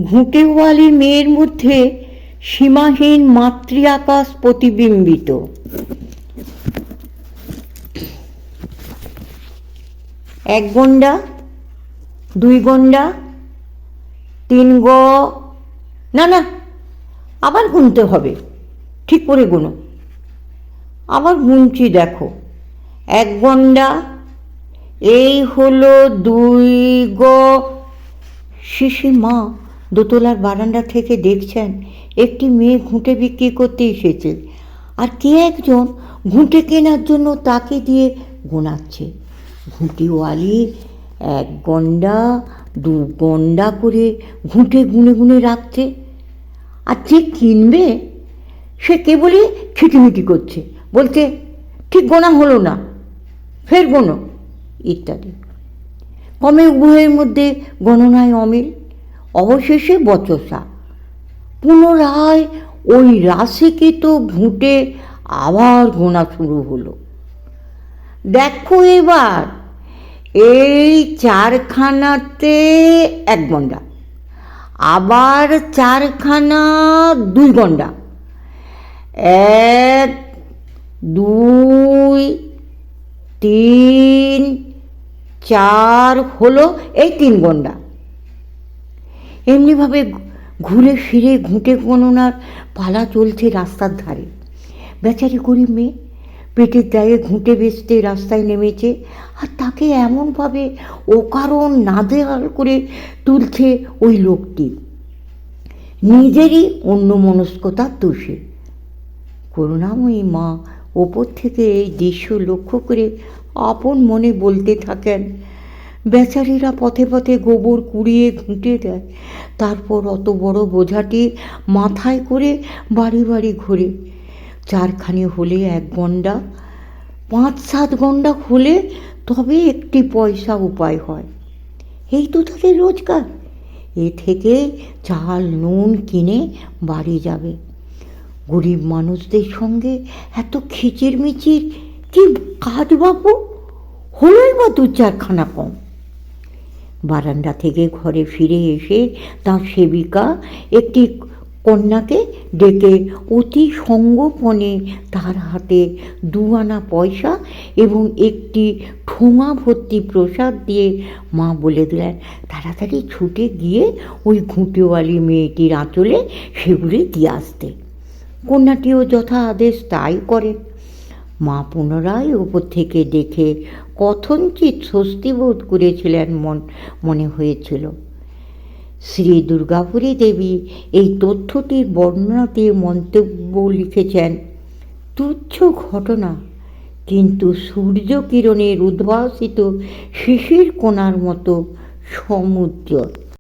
ঘুঁটেওয়ালি মেয়ের মধ্যে সীমাহীন মাতৃ আকাশ প্রতিবিম্বিত। এক গন্ডা, দুই গন্ডা, তিন না না, আবার গুনতে হবে, ঠিক করে গুনো। আবার গুনছি, দেখো, এক গন্ডা, এই হলো দুই শিশি মা দোতলার বারান্দা থেকে দেখছেন একটি মেয়ে ঘুঁটে বিক্রি করতে এসেছে, আর কে একজন ঘুঁটে কেনার জন্য তাকে দিয়ে গোনাচ্ছে। ঘুঁটিওয়ালি এক গন্ডা দু গন্ডা করে ঘুঁটে গুনে গুনে রাখছে, আর যে কিনবে সে কেবলই খিটিমিটি করছে, বলছে ঠিক গোনা হলো না, ফের গোনো, ইত্যাদি। ক্রমে উভয়ের মধ্যে গণনায় অমিল, অবশেষে বচসা। পুনরায় ওই রাশিকৃত ঘুঁটে আবার গোনা শুরু হলো। দেখো এবার, এই চারখানাতে এক গন্ডা, আবার চারখানা দুই গন্ডা, এক, দুই, তিন, চার হলো এই তিন গন্ডা। এমনিভাবে ঘুরে ফিরে ঘুঁটে গণনার পালা চলছে রাস্তার ধারে। বেচারি গরিব মেয়ে পেটের দায়ে ঘুঁটে বেচতে রাস্তায় নেমেছে, আর তাকে এমনভাবে অকারণ নাজেহাল করে তুলছে ওই লোকটি, নিজেরই অন্যমনস্কতার দোষে। করুণাময়ী মা ওপর থেকে এই দৃশ্য লক্ষ্য করে আপন মনে বলতে থাকেন, বেচারিরা পথে পথে গোবর কুড়িয়ে ঘুঁটে দেয়, তারপর অত বড় বোঝাটি মাথায় করে বাড়ি বাড়ি ঘোরে। চারখানি হলে এক গন্ডা, 5-7 গন্ডা হলে তবে একটি পয়সা উপায় হয়। এই তো তাদের রোজগার। এ থেকে চাল নুন কিনে বাড়ি যাবে। গরিব মানুষদের সঙ্গে এত খিচিরমিচির কি কাজ বাপু? হলোই বা 2-4খানা কম। বারান্দা থেকে ঘরে ফিরে এসে তার সেবিকা একটি কন্যাকে ডেকে অতি সঙ্গোপনে তার হাতে 2 আনা পয়সা এবং একটি ঠোঙা ভর্তি প্রসাদ দিয়ে মা বলে দিলেন তাড়াতাড়ি ছুটে গিয়ে ওই ঘুঁটেওয়ালি মেয়েটির আঁচলে সেগুলি দিয়ে আসতে। কন্যাটিও যথা আদেশ তাই করে। মা পুনরায় ওপর থেকে দেখে কথঞ্চিত স্বস্তি বোধ করেছিলেন, মনে হয়েছিল। শ্রী দুর্গাপুরী দেবী এই তথ্যটির বর্ণনা দিয়ে মন্তব্য লিখেছেন, তুচ্ছ ঘটনা, কিন্তু সূর্য কিরণের উদ্ভাসিত শিশির কোণার মতো সমুজ্জ্বল।